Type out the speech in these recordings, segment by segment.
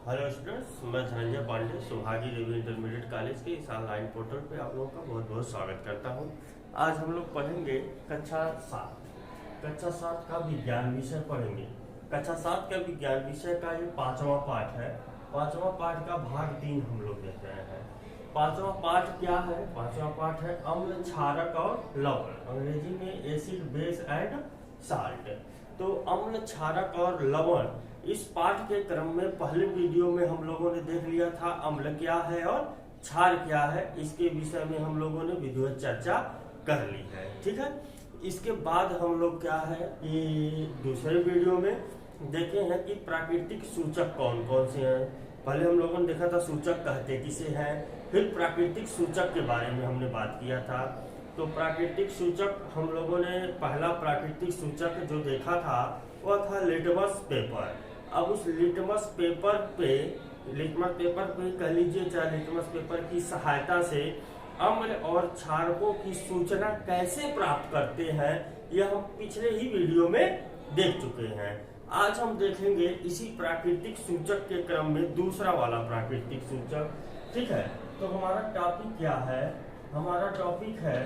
Hello students, मैं धनंजय पांडे सौभाग्य देवी intermediate college के इस ऑनलाइन पोर्टल पे आप लोगों का बहुत बहुत स्वागत करता हूं। आज हम लोग पढ़ेंगे कक्षा 7 का विज्ञान विषय पढ़ेंगे। कक्षा 7 का विज्ञान विषय का ये 5वां पाठ है। 5वां पाठ का भाग 3 हम लोग देख रहे हैं। 5वां पाठ क्या है? 5वां पाठ है अम्ल, क्षारक और लवण, अंग्रेजी में एसिड, बेस एंड साल्ट। तो अम्ल, क्षारक और लवण इस पाठ के क्रम में पहले वीडियो में हम लोगों ने देख लिया था अम्ल क्या है और क्षार क्या है। इसके विषय में हम लोगों ने विधिवत चर्चा कर ली है, ठीक है। इसके बाद हम लोग क्या है कि दूसरे वीडियो में देखे हैं कि प्राकृतिक सूचक कौन कौन से हैं। पहले हम लोगों ने देखा था सूचक कहते किसे हैं, फिर प्राकृतिक सूचक के बारे में हमने बात किया था। तो प्राकृतिक सूचक हम लोगों ने पहला प्राकृतिक सूचक जो देखा था वह था लिटमस पेपर। अब उस लिटमस पेपर पे कह लीजिए चाहे लिटमस पेपर की सहायता से अम्ल और क्षारकों की सूचना कैसे प्राप्त करते हैं, यह हम पिछले ही वीडियो में देख चुके हैं। आज हम देखेंगे इसी प्राकृतिक सूचक के क्रम में दूसरा वाला प्राकृतिक सूचक, ठीक है। तो हमारा टॉपिक क्या है? हमारा टॉपिक है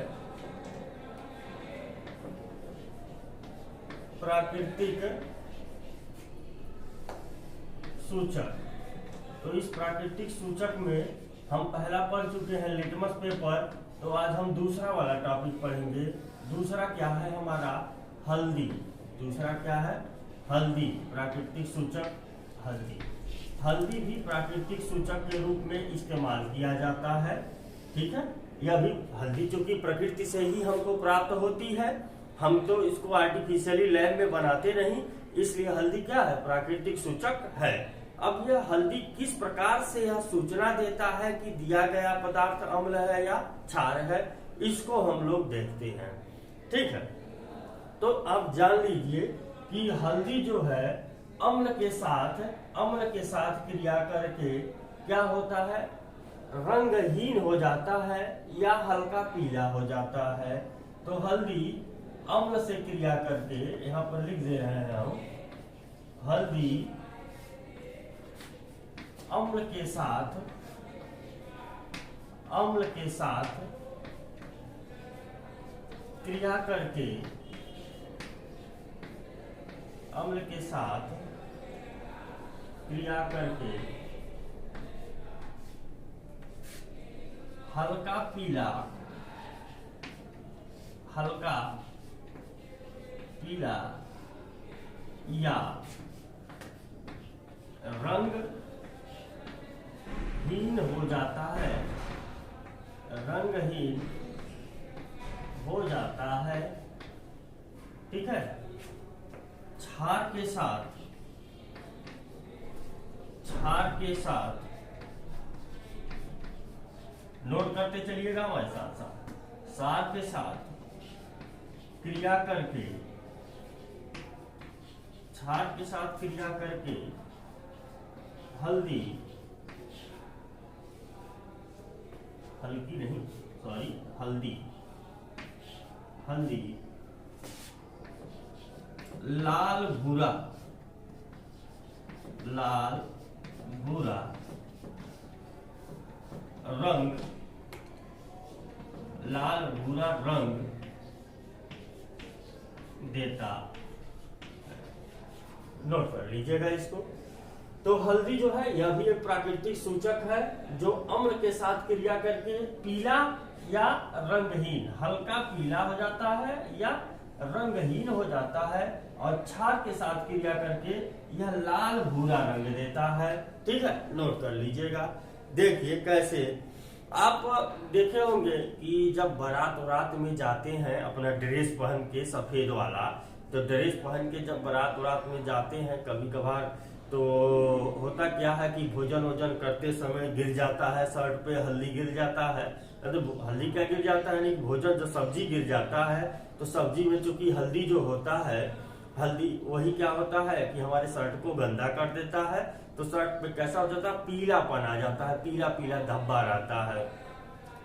प्राकृतिक सूचक। तो इस प्राकृतिक सूचक में हम पहला पढ़ चुके हैं लिटमस पेपर, तो आज हम दूसरा वाला टॉपिक पढ़ेंगे। दूसरा क्या है हमारा? हल्दी। दूसरा क्या है? हल्दी। प्राकृतिक सूचक हल्दी। हल्दी भी प्राकृतिक सूचक के रूप में इस्तेमाल किया जाता है, ठीक है। यह भी हल्दी चूंकि प्रकृति से ही हमको प्राप्त होती है, हम तो इसको आर्टिफिशियली लैब में बनाते नहीं, इसलिए हल्दी क्या है? प्राकृतिक सूचक है। अब यह हल्दी किस प्रकार से यह सूचना देता है कि दिया गया पदार्थ अम्ल है या क्षार है, इसको हम लोग देखते हैं, ठीक है। तो आप जान लीजिए कि हल्दी जो है अम्ल के साथ क्रिया करके क्या होता है? रंगहीन हो जाता है या हल्का पीला हो जाता है। तो हल्दी अम्ल से क्रिया करके, यहाँ पर लिख दे रहे हैं हम, हल्दी अम्ल के साथ क्रिया करके हल्का पीला या रंगहीन हो जाता है, ठीक है। क्षार के साथ नोट करते चलिएगा हमारे साथ क्षार के साथ क्रिया करके हल्दी लाल भूरा रंग देता। नोट कर लीजिएगा इसको। तो हल्दी जो है यह भी एक प्राकृतिक सूचक है जो अम्ल के साथ क्रिया करके पीला या रंगहीन, हल्का पीला हो जाता है या रंगहीन हो जाता है, और क्षार के साथ क्रिया करके यह लाल भूरा रंग देता है, ठीक है। नोट कर लीजिएगा। देखिए कैसे आप देखे होंगे कि जब बारात में जाते हैं अपना ड्रेस पहन के सफेद वाला, तो ड्रेस पहन के जब बारात में जाते हैं कभी कभार, तो होता क्या है कि भोजन करते समय गिर जाता है, शर्ट पे हल्दी गिर जाता है। तो हल्दी क्या गिर जाता है? नहीं, भोजन जो सब्जी गिर जाता है, तो सब्जी में चूंकि हल्दी जो होता है, हल्दी वही क्या होता है कि हमारे शर्ट को गंदा कर देता है। तो शर्ट पे कैसा हो जाता है? पीलापन आ जाता है, पीला धब्बा रहता है,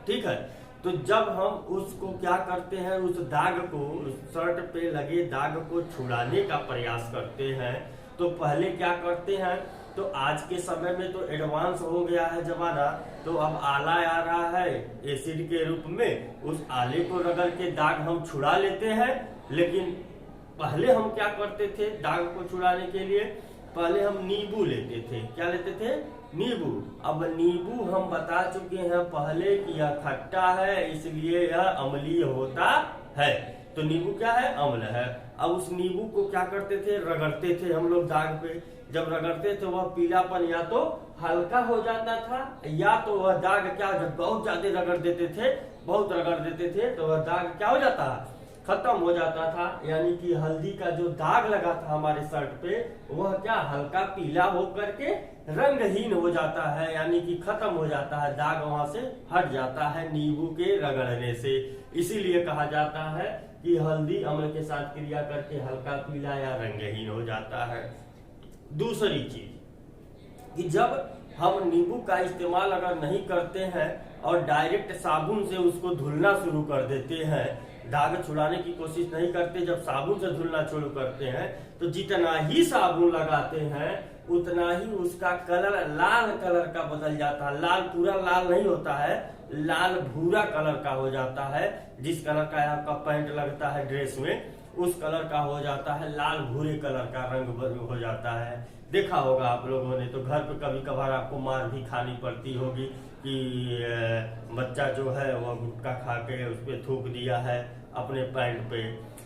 ठीक है। तो जब हम उसको क्या करते हैं, उस दाग को, शर्ट पे लगे दाग को छुड़ाने का प्रयास करते हैं, तो पहले क्या करते हैं तो आज के समय में तो एडवांस हो गया है जमाना, तो अब आला आ रहा है एसिड के रूप में, उस आले को रगड़ के दाग हम छुड़ा लेते हैं। लेकिन पहले हम क्या करते थे दाग को छुड़ाने के लिए, पहले हम नींबू लेते थे। क्या लेते थे? नींबू। अब नींबू हम बता चुके हैं पहले कि यह खट्टा है, इसलिए यह अम्लीय होता है। तो नींबू क्या है? अम्ल है। अब उस नींबू को क्या करते थे? रगड़ते थे हम लोग दाग पे। जब रगड़ते थे वह पीलापन या तो हल्का हो जाता था, या तो वह दाग क्या, जब बहुत ज्यादा रगड़ देते थे, बहुत रगड़ देते थे तो वह दाग क्या हो जाता है? खत्म हो जाता था। यानी कि हल्दी का जो दाग लगा था हमारे शर्ट पे, वह क्या हल्का पीला होकर के रंगहीन हो जाता है, यानी कि खत्म हो जाता है, दाग वहां से हट जाता है नींबू के रगड़ने से। इसीलिए कहा जाता है कि हल्दी अम्ल के साथ क्रिया करके हल्का पीला या रंगहीन हो जाता है। दूसरी चीज कि जब हम नींबू का इस्तेमाल अगर नहीं करते हैं और डायरेक्ट साबुन से उसको धुलना शुरू कर देते हैं, दाग छुड़ाने की कोशिश नहीं करते, जब साबुन से धुलना शुरू करते हैं तो जितना ही साबुन लगाते हैं उतना ही उसका कलर लाल कलर का बदल जाता है। लाल पूरा लाल नहीं होता है, लाल भूरा कलर का हो जाता है। जिस कलर का आपका पैंट लगता है ड्रेस में, उस कलर का हो जाता है, लाल भूरे कलर का रंग हो जाता है। देखा होगा आप लोगों ने, तो घर पे कभी कभार आपको मार भी खानी पड़ती होगी कि बच्चा जो है वह गुटखा खा के उस पर थूक दिया है अपने पैंट पे।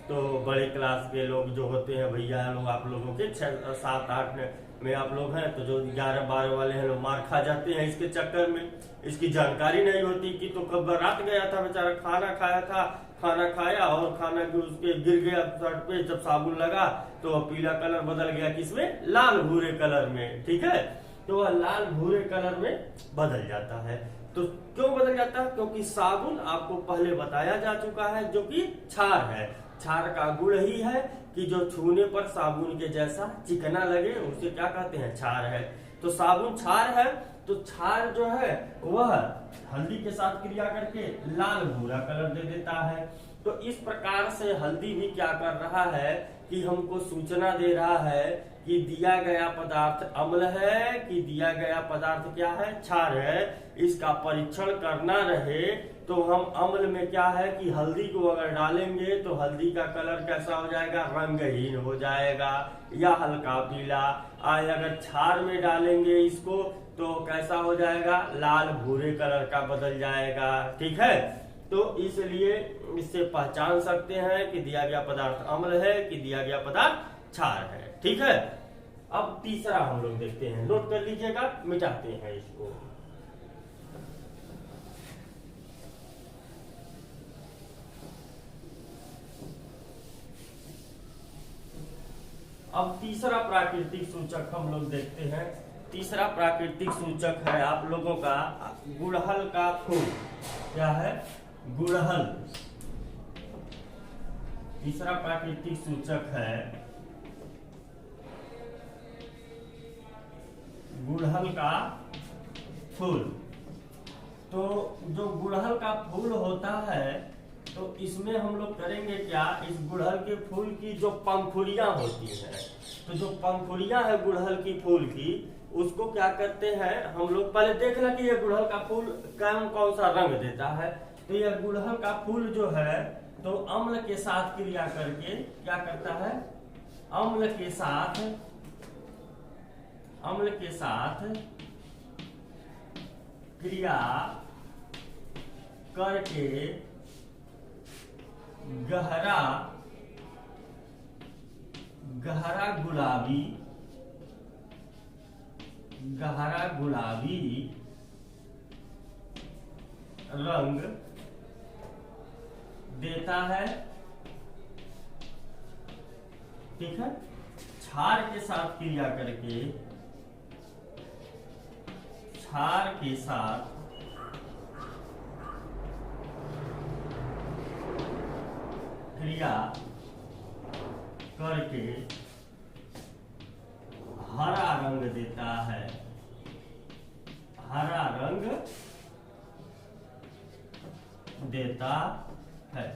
तो बड़े क्लास के लोग जो होते हैं भैया लोग, आप लोगों के 6, 7, 8 में आप लोग हैं, तो जो 11, 12 वाले हैं लोग मार खा जाते हैं इसके चक्कर में। इसकी जानकारी नहीं होती कि तो कब रात गया था बेचारा, खाना खाया था, खाना खाया और खाना भी उसके गिर गया शर्ट पे, जब साबुन लगा तो पीला कलर बदल गया किसमें? लाल भूरे कलर में। ठीक है, तो वह लाल भूरे कलर में बदल जाता है। तो क्यों बदल जाता है? क्योंकि साबुन आपको पहले बताया जा चुका है जो कि क्षार है। क्षार का गुण ही है कि जो छूने पर साबुन के जैसा चिकना लगे, उसे क्या कहते हैं? क्षार है। तो साबुन क्षार है, तो क्षार जो है वह हल्दी के साथ क्रिया करके लाल भूरा कलर दे देता है। तो इस प्रकार से हल्दी भी क्या कर रहा है कि हमको सूचना दे रहा है कि दिया गया पदार्थ अम्ल है कि दिया गया पदार्थ क्या है? क्षार है। इसका परीक्षण करना रहे तो हम अम्ल में क्या है कि हल्दी को अगर डालेंगे तो हल्दी का कलर कैसा हो जाएगा? रंगहीन हो जाएगा या हल्का पीला। अगर क्षार में डालेंगे इसको तो कैसा हो जाएगा? लाल भूरे कलर का बदल जाएगा। ठीक है, तो इसलिए इससे पहचान सकते हैं कि दिया गया पदार्थ अम्ल है कि दिया गया पदार्थ क्षार है। ठीक है, अब तीसरा हम लोग देखते हैं, नोट कर लीजिएगा, मिटाते हैं इसको। अब तीसरा प्राकृतिक सूचक हम लोग देखते हैं। तीसरा प्राकृतिक सूचक है आप लोगों का गुड़हल का फूल। क्या है? गुड़हल। तीसरा प्राकृतिक सूचक है गुड़हल का फूल। तो जो गुड़हल का फूल होता है तो इसमें हम लोग करेंगे क्या? इस गुड़हल के फूल की जो पंखुड़ियां होती हैं, तो जो पंखुड़ियां है गुड़हल की फूल की, उसको क्या करते हैं हम लोग? पहले देखना कि ये गुड़हल का फूल कौन सा रंग देता है। तो यह गुड़हल का फूल जो है तो अम्ल के साथ क्रिया करके क्या करता है? अम्ल के साथ क्रिया करके गहरा गुलाबी रंग देता है। ठीक है, क्षार के साथ क्रिया करके, क्षार के साथ क्रिया करके हरा रंग देता है। हरा रंग देता है।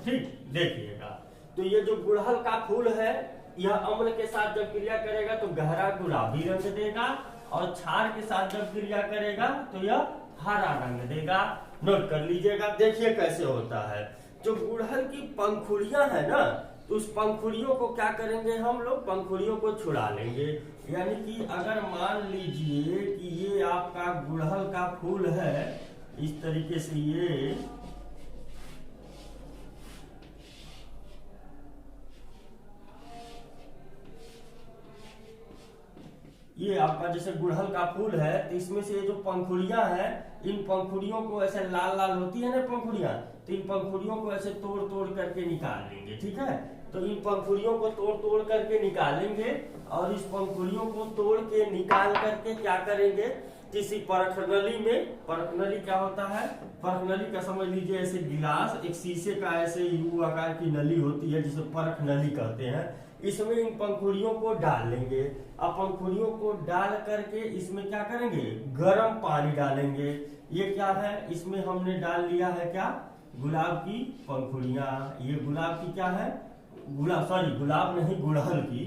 ठीक, देखिएगा, तो ये जो गुड़हल का फूल है यह अम्ल के साथ जब क्रिया करेगा तो गहरा गुलाबी रंग देगा, और क्षार के साथ जब क्रिया करेगा तो यह हरा रंग देगा। नोट कर लीजिएगा। देखिए कैसे होता है। जो गुड़हल की पंखुड़ियां है ना, तो उस पंखुड़ियों को क्या करेंगे हम लोग, पंखुड़ियों को छुड़ा लेंगे। यानी कि अगर मान लीजिए कि ये आपका गुड़हल का फूल है, इस तरीके से ये आपका जैसे गुड़हल का फूल है, तो इसमें से ये जो पंखुड़ियां हैं, इन पंखुड़ियों को ऐसे लाल लाल होती है ना पंखुड़ियां, तो इन पंखुड़ियों को ऐसे तोड़ तोड़ करके निकाल लेंगे। ठीक है, तो इन पंखुड़ियों को तोड़ तोड़ करके निकालेंगे, और इस पंखुड़ियों को तोड़ के निकाल करके क्या करेंगे, किसी परखनली में, परखनली क्या होता है, परखनली का समझ लीजिए ऐसे गिलास, एक शीशे का ऐसे यू आकार की नली होती है जिसे परखनली कहते हैं, इसमें इन पंखुड़ियों को डाल लेंगे। अब पंखुड़ियों को डाल करके इसमें क्या करेंगे, गर्म पानी डालेंगे। ये क्या है, इसमें हमने डाल लिया है क्या, गुलाब की पंखुड़ियां। ये गुलाब की क्या है, गुलाब नहीं, गुड़हल की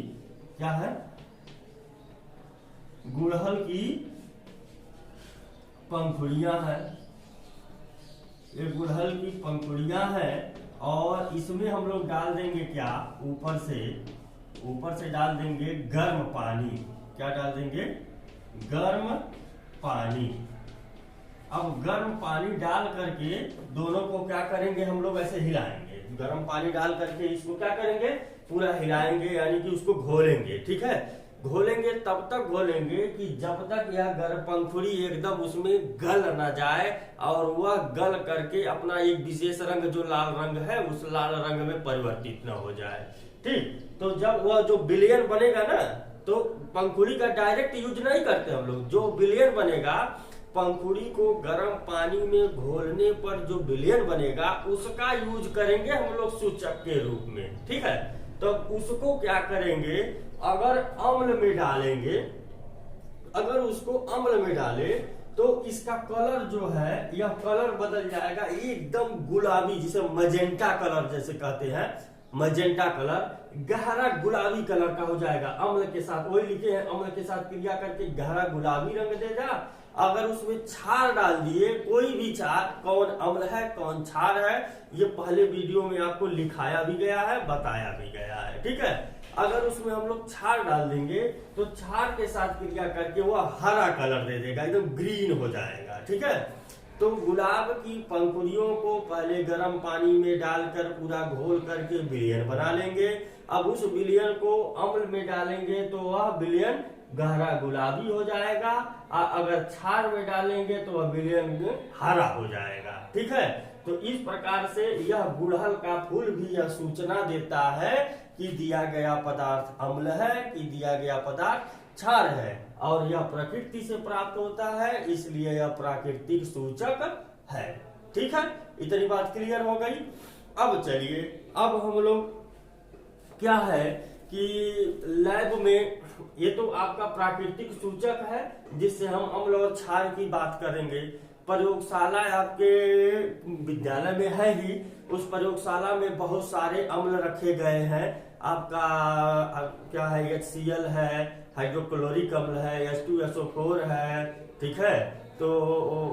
क्या है, गुड़हल की पंखुड़ियां है। ये गुड़हल की पंखुड़ियां है, और इसमें हम लोग डाल देंगे क्या, ऊपर से डाल देंगे गर्म पानी। क्या डाल देंगे, गर्म पानी। अब गर्म पानी डाल करके दोनों को क्या करेंगे, हम लोग ऐसे हिलाएंगे। गर्म पानी डाल करके इसको क्या करेंगे, पूरा हिलाएंगे, यानी कि उसको घोलेंगे। ठीक है, घोलेंगे तब तक घोलेंगे कि जब तक यह गर्म पंखुड़ी एकदम उसमें गल न जाए, और वह गल करके अपना एक विशेष रंग जो लाल रंग है उस लाल रंग में परिवर्तित न हो जाए। ठीक, तो जब वह जो विलयन बनेगा ना, तो पंखुड़ी का डायरेक्ट यूज नहीं करते हम लोग, जो विलयन बनेगा पंखुड़ी को गर्म पानी में घोलने पर जो विलयन बनेगा उसका यूज करेंगे हम लोग सूचक के रूप में। ठीक है, तो उसको क्या करेंगे, अगर अम्ल में डालेंगे, अगर उसको अम्ल में डाले तो इसका कलर जो है, यह कलर बदल जाएगा एकदम गुलाबी, जिसे मजेंटा कलर जैसे कहते हैं, मजेंटा कलर गहरा गुलाबी कलर का हो जाएगा। अम्ल के साथ, वही लिखे हैं, अम्ल के साथ क्रिया करके गहरा गुलाबी रंग देगा। अगर उसमें क्षार डाल दिए, कोई भी क्षार, कौन अम्ल है कौन क्षार है, ये पहले वीडियो में आपको लिखाया भी गया है, बताया भी गया है। ठीक है, अगर उसमें हम लोग क्षार डाल देंगे तो क्षार के साथ क्रिया करके वो हरा कलर दे देगा, एकदम ग्रीन हो जाएगा। ठीक है, तो गुलाब की पंखुड़ियों को पहले गर्म पानी में डालकर पूरा घोल करके विलयन बना लेंगे। अब उस विलयन को अम्ल में डालेंगे तो वह विलयन गहरा गुलाबी हो जाएगा, अगर क्षार में डालेंगे तो वह विलयन हरा हो जाएगा। ठीक है, तो इस प्रकार से यह गुड़हल का फूल भी यह सूचना देता है कि दिया गया पदार्थ अम्ल है, कि दिया गया पदार्थ क्षार है, और यह प्रकृति से प्राप्त होता है, इसलिए यह प्राकृतिक सूचक है। ठीक है, इतनी बात क्लियर हो गई। अब चलिए, अब हम लोग क्या है कि लैब में, ये तो आपका प्राकृतिक सूचक है जिससे हम अम्ल और क्षार की बात करेंगे। प्रयोगशाला आपके विद्यालय में है ही, उस प्रयोगशाला में बहुत सारे अम्ल रखे गए हैं। आपका क्या है, HCl है, हाइड्रोक्लोरिक अम्ल है, H2SO4 है। ठीक है, तो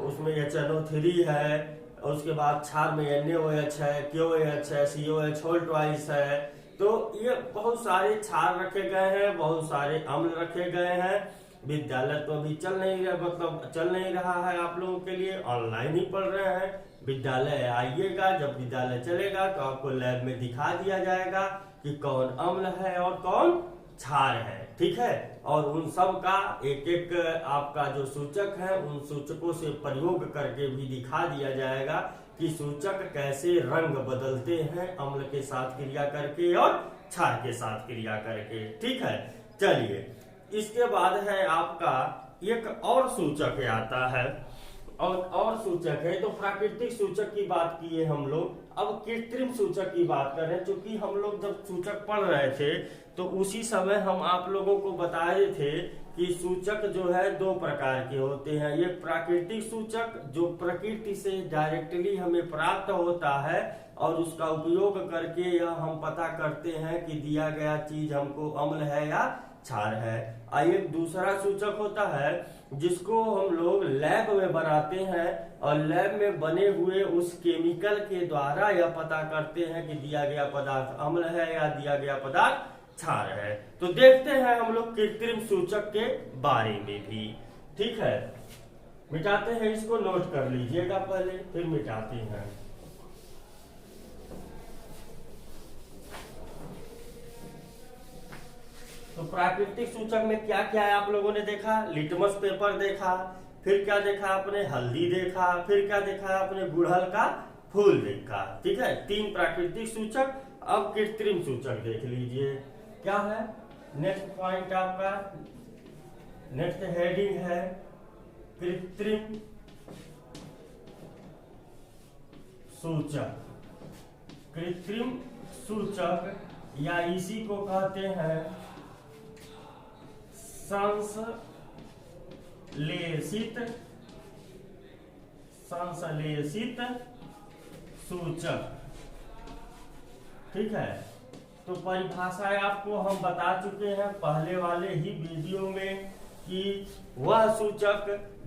उसमें HNO3 है, और उसके बाद क्षार में NaOH है, KOH है, COH होल ट्वाइस है। तो ये बहुत सारे क्षार रखे गए हैं, बहुत सारे अम्ल रखे गए हैं। विद्यालय तो अभी चल नहीं रहा है, आप लोगों के लिए ऑनलाइन ही पढ़ रहे हैं। विद्यालय आइएगा, जब विद्यालय चलेगा तो आपको लैब में दिखा दिया जाएगा कि कौन अम्ल है और कौन क्षार है। ठीक है, और उन सब का एक एक आपका जो सूचक है, उन सूचकों से प्रयोग करके भी दिखा दिया जाएगा कि सूचक कैसे रंग बदलते हैं अम्ल के साथ क्रिया करके और क्षार के साथ क्रिया करके। ठीक है, चलिए, इसके बाद है आपका एक और सूचक आता है, और सूचक है, तो प्राकृतिक सूचक की बात किए हम लोग, अब कृत्रिम सूचक की बात कर रहे हैं। क्योंकि हम लोग जब सूचक पढ़ रहे थे तो उसी समय हम आप लोगों को बताए थे कि सूचक जो है दो प्रकार के होते हैं। एक प्राकृतिक सूचक जो प्रकृति से डायरेक्टली हमें प्राप्त होता है, और उसका उपयोग करके यह हम पता करते हैं कि दिया गया चीज हमको अम्ल है या क्षार है। एक दूसरा सूचक होता है जिसको हम लोग लैब में बनाते हैं और लैब में बने हुए उस केमिकल के द्वारा यह पता करते हैं कि दिया गया पदार्थ अम्ल है या दिया गया पदार्थ क्षार है। तो देखते हैं हम लोग कृत्रिम सूचक के बारे में भी। ठीक है, मिटाते हैं, इसको नोट कर लीजिएगा पहले, फिर मिटाते हैं। तो प्राकृतिक सूचक में क्या क्या है आप लोगों ने देखा? लिटमस पेपर देखा, फिर क्या देखा आपने? हल्दी देखा, फिर क्या देखा आपने? गुड़हल का फूल देखा। ठीक है, 3 प्राकृतिक सूचक। अब कृत्रिम सूचक देख लीजिए क्या है। नेक्स्ट पॉइंट आपका, नेक्स्ट हेडिंग है कृत्रिम सूचक। कृत्रिम सूचक या इसी को कहते हैं संश्लेषित सूचक। ठीक है, तो परिभाषाएं आपको हम बता चुके हैं पहले वाले ही वीडियो में कि वह सूचक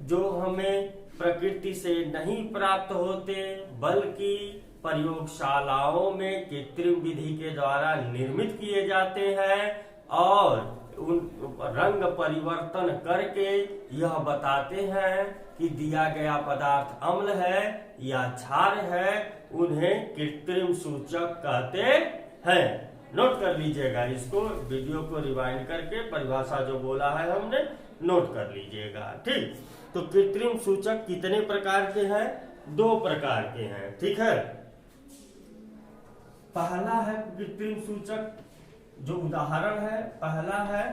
जो हमें प्रकृति से नहीं प्राप्त होते बल्कि प्रयोगशालाओं में कृत्रिम विधि के द्वारा निर्मित किए जाते हैं और उन रंग परिवर्तन करके यह बताते हैं कि दिया गया पदार्थ अम्ल है या क्षार है, उन्हें कृत्रिम सूचक कहते हैं। नोट कर लीजिएगा इसको, वीडियो को रिवाइंड करके परिभाषा जो बोला है हमने नोट कर लीजिएगा। ठीक, तो कृत्रिम सूचक कितने प्रकार के हैं? 2 प्रकार के हैं। ठीक है, पहला है कृत्रिम सूचक, जो उदाहरण है पहला है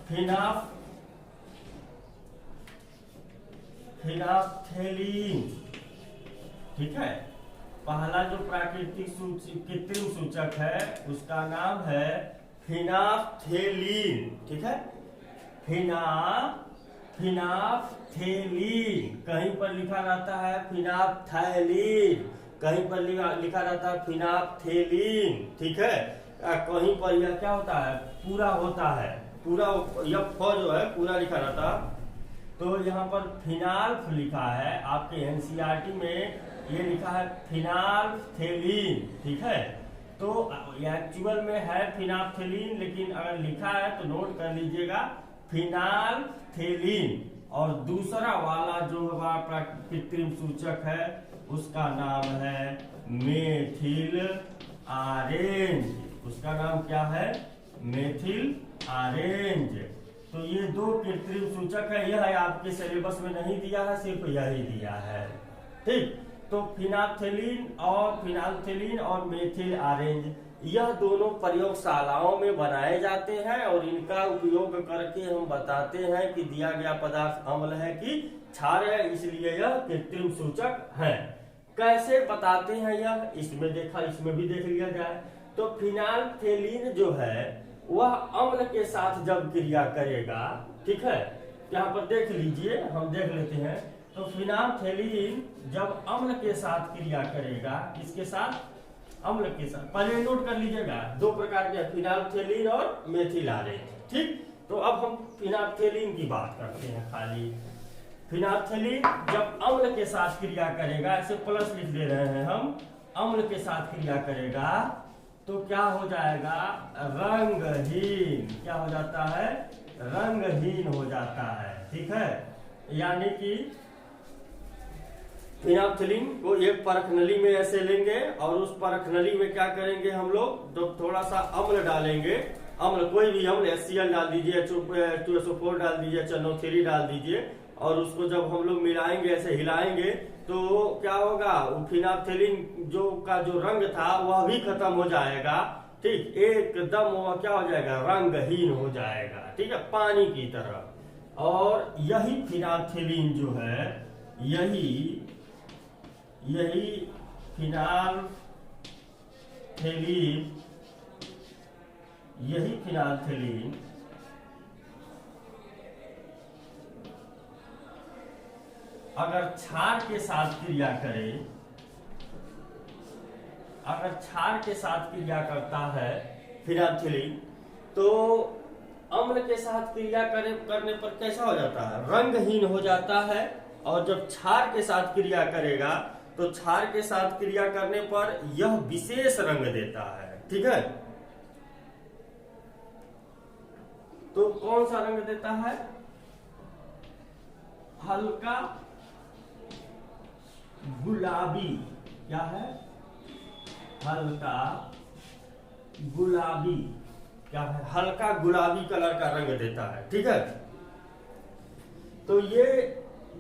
फिनाफ्थेलीन। ठीक है, पहला जो प्राकृतिक कृत्रिम सूचक है उसका नाम है फिनाफ्थेलीन। ठीक है, फिनाफ्थेलीन, कहीं पर लिखा रहता है फिनाफ्थैलीन, कहीं पर लिखा रहता है फिनाफ्थेलीन। ठीक है, कहीं पर यह क्या होता है? पूरा होता है, पूरा यह फ जो है पूरा लिखा रहता है। तो यहाँ पर फिनाल्फ लिखा है, आपके एनसीईआरटी में ये लिखा है फिनाल्फथेलीन। ठीक है, तो एक्चुअल में है फिनाफ्थेलीन, लेकिन अगर लिखा है तो नोट कर लीजिएगा फिनाल्फथेलीन। और दूसरा वाला जो हमारा कृत्रिम सूचक है उसका नाम है मेथिल ऑरेंज। उसका नाम क्या है? Methyl orange. तो ये 2 कृत्रिम सूचक है, यह आपके सिलेबस में नहीं दिया है, सिर्फ यही दिया है। ठीक, तो फिनाल्फथेलीन और मेथिल ऑरेंज यह दोनों प्रयोगशालाओं में बनाए जाते हैं और इनका उपयोग करके हम बताते हैं कि दिया गया पदार्थ अम्ल है कि क्षार है, इसलिए यह कृत्रिम सूचक है। कैसे बताते हैं यह? इसमें देखा, इसमें भी देख लिया जाए। तो फिनाल्फथेलीन जो है वह अम्ल के साथ जब क्रिया करेगा, ठीक है, यहाँ पर देख लीजिए, हम देख लेते हैं। तो फिनाल्फथेलीन जब अम्ल के साथ क्रिया करेगा, इसके साथ अम्ल के साथ, पहले नोट कर लीजिएगा 2 प्रकार के फिनाल्फथेलीन और मेथिल ऑरेंज। ठीक, तो अब हम फिनाल्फथेलीन की बात करते हैं। खाली फिनाल्फथेलीन जब अम्ल के साथ क्रिया करेगा, ऐसे प्लस लिख दे रहे हैं हम, अम्ल के साथ क्रिया करेगा तो क्या हो जाएगा? रंगहीन। क्या हो जाता है? रंगहीन हो जाता है। ठीक है, यानी कि फिनाल्फथेलीन को एक परख नली में ऐसे लेंगे और उस परख नली में क्या करेंगे हम लोग? तो थोड़ा सा अम्ल डालेंगे, अम्ल कोई भी अम्ल, HCl डाल दीजिए, H2SO4 डाल दीजिए, NO3 डाल दीजिए, और उसको जब हम लोग मिलाएंगे, ऐसे हिलाएंगे, तो क्या होगा? फिनाल्फथेलीन जो का जो रंग था वह भी खत्म हो जाएगा। ठीक, एकदम वह क्या हो जाएगा? रंगहीन हो जाएगा। ठीक है, पानी की तरह। और यही फिनाल्फथेलीन जो है, यही फिनाल्फथेलीन अगर क्षार के साथ क्रिया करे, अगर क्षार के साथ क्रिया करता है फिनाइलथिलीन, तो अम्ल के साथ क्रिया करने पर कैसा हो जाता है? रंगहीन हो जाता है। और जब क्षार के साथ क्रिया करेगा तो क्षार के साथ क्रिया करने पर यह विशेष रंग देता है। ठीक है, तो कौन सा रंग देता है? हल्का गुलाबी। क्या है? हल्का गुलाबी। क्या है? हल्का गुलाबी कलर का रंग देता है। ठीक है, तो ये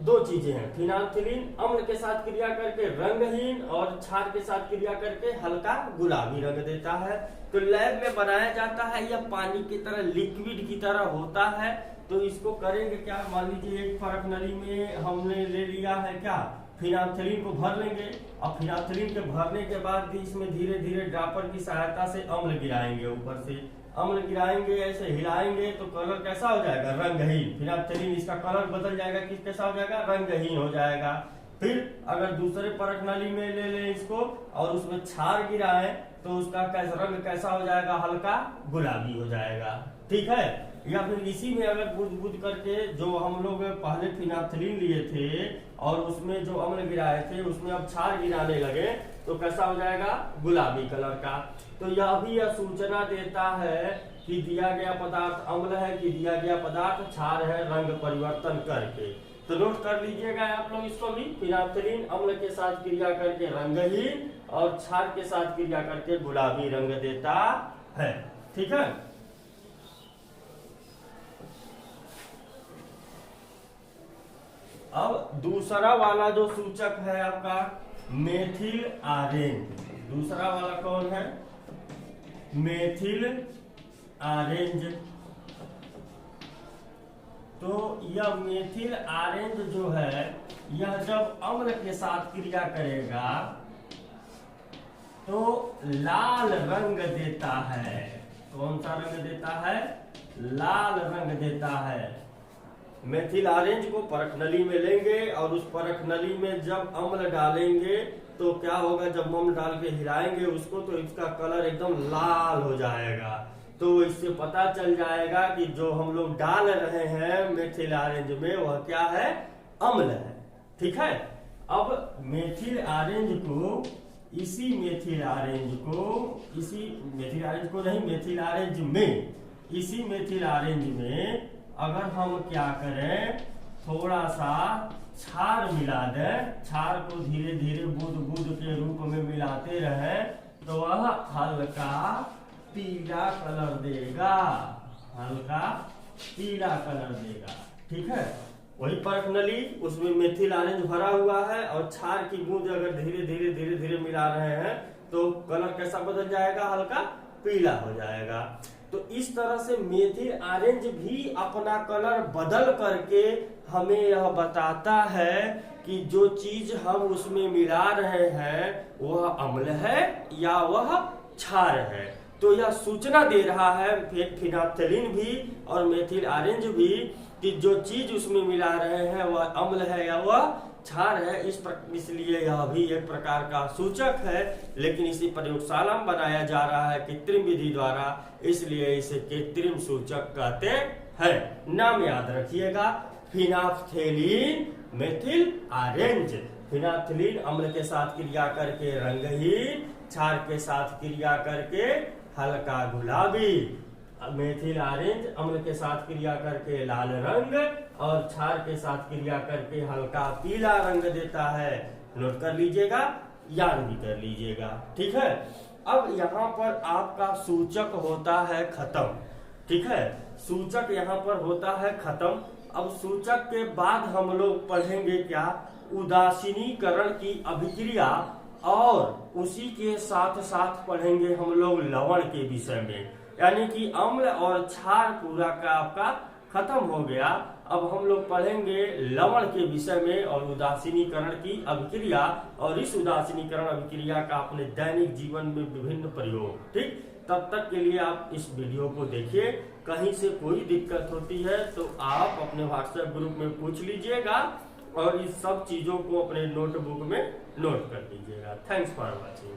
दो चीजें हैं, फिनाइलथिलीन अम्ल के साथ क्रिया करके रंगहीन और क्षार के साथ क्रिया करके हल्का गुलाबी रंग देता है। तो लैब में बनाया जाता है, यह पानी की तरह लिक्विड की तरह होता है। तो इसको करेंगे क्या? मान लीजिए एक फरक नली में हमने ले लिया है क्या, फिनाइलथिलीन को भर लेंगे। अब फिनाइलथिलीन के भरने के बाद भी इसमें धीरे धीरे ड्रॉपर की सहायता से अम्ल गिराएंगे, ऊपर से अम्ल गिराएंगे, ऐसे हिलाएंगे तो कलर कैसा हो जाएगा? रंगहीन। फिनाइलथिलीन इसका कलर बदल जाएगा, किस कैसा हो जाएगा? रंगहीन हो जाएगा। फिर अगर दूसरे परख नली में ले लें इसको और उसमें क्षार गिराएं तो उसका रंग कैसा हो जाएगा? हल्का गुलाबी हो जाएगा। ठीक है, या फिर इसी में अगर बुझ करके जो हम लोग पहले फिनाइलथिलीन लिए थे और उसमें जो अम्ल गिराए थे उसमें अब क्षार गिराने लगे तो कैसा हो जाएगा? गुलाबी कलर का। तो यह भी यह सूचना देता है कि दिया गया पदार्थ अम्ल है कि दिया गया पदार्थ क्षार है, रंग परिवर्तन करके। तो नोट कर लीजिएगा आप लोग इसको भी, फिनाइलथिलीन अम्ल के साथ क्रिया करके रंगहीन और क्षार के साथ क्रिया करके गुलाबी रंग देता है। ठीक है, अब दूसरा वाला जो सूचक है आपका मेथिल ऑरेंज। दूसरा वाला कौन है? Methyl orange. तो यह मेथिल ऑरेंज जो है, यह जब अम्ल के साथ क्रिया करेगा तो लाल रंग देता है। कौन सा रंग देता है? लाल रंग देता है। मेथिल ऑरेंज को परख नली में लेंगे और उस परख नली में जब अम्ल डालेंगे तो क्या होगा? जब अम्ल डाल के हिलाएंगे उसको तो इसका कलर एकदम लाल हो जाएगा। तो इससे पता चल जाएगा कि जो हम लोग डाल रहे हैं मेथिल ऑरेंज में वह क्या है? अम्ल है। ठीक है, अब मेथिल ऑरेंज को इसी मेथिल ऑरेंज को नहीं, मेथिल ऑरेंज में, इसी मेथिल ऑरेंज में अगर हम क्या करें, थोड़ा सा क्षार मिला दें, क्षार को धीरे धीरे बूंद बूंद के रूप में मिलाते रहें तो वह हल्का पीला कलर देगा। हल्का पीला कलर देगा। ठीक है, वही परख नली, उसमें मेथिल ऑरेंज भरा हुआ है और क्षार की बूंद अगर धीरे धीरे धीरे धीरे मिला रहे हैं तो कलर कैसा बदल जाएगा? हल्का पीला हो जाएगा। तो इस तरह से मेथिल ऑरेंज भी अपना कलर बदल करके हमें यह बताता है कि जो चीज हम उसमें मिला रहे हैं वह अम्ल है या वह क्षार है। तो यह सूचना दे रहा है फिनाइलथिलीन भी और मेथिल ऑरेंज भी कि जो चीज उसमें मिला रहे हैं वह अम्ल है या वह क्षार है। इसलिए यह भी एक प्रकार का सूचक है, लेकिन इसी प्रयोगशाला में बनाया जा रहा है कृत्रिम विधि द्वारा, इसलिए इसे कृत्रिम सूचक कहते हैं। नाम याद रखिएगा, फिनाइलथिलीन मेथिल ऑरेंज। फिनाइलथिलीन अम्ल के साथ क्रिया करके रंगहीन, क्षार के साथ क्रिया करके हल्का गुलाबी, मेथिल ऑरेंज अम्ल के साथ क्रिया करके लाल रंग और क्षार के साथ क्रिया करके हल्का पीला रंग देता है। नोट कर लीजिएगा, याद भी कर लीजिएगा। ठीक है, अब यहाँ पर आपका सूचक होता है खत्म। ठीक है, सूचक यहाँ पर होता है खत्म। अब सूचक के बाद हम लोग पढ़ेंगे क्या? उदासीनीकरण की अभिक्रिया, और उसी के साथ साथ पढ़ेंगे हम लोग लवण के विषय में। यानी कि अम्ल और क्षार पूरा का आपका खत्म हो गया। अब हम लोग पढ़ेंगे लवण के विषय में और उदासीनीकरण की अभिक्रिया, और इस उदासीनीकरण अभिक्रिया का अपने दैनिक जीवन में विभिन्न प्रयोग। ठीक, तब तक के लिए आप इस वीडियो को देखिए। कहीं से कोई दिक्कत होती है तो आप अपने व्हाट्सएप ग्रुप में पूछ लीजिएगा और इस सब चीज़ों को अपने नोटबुक में नोट कर लीजिएगा। Thanks for watching.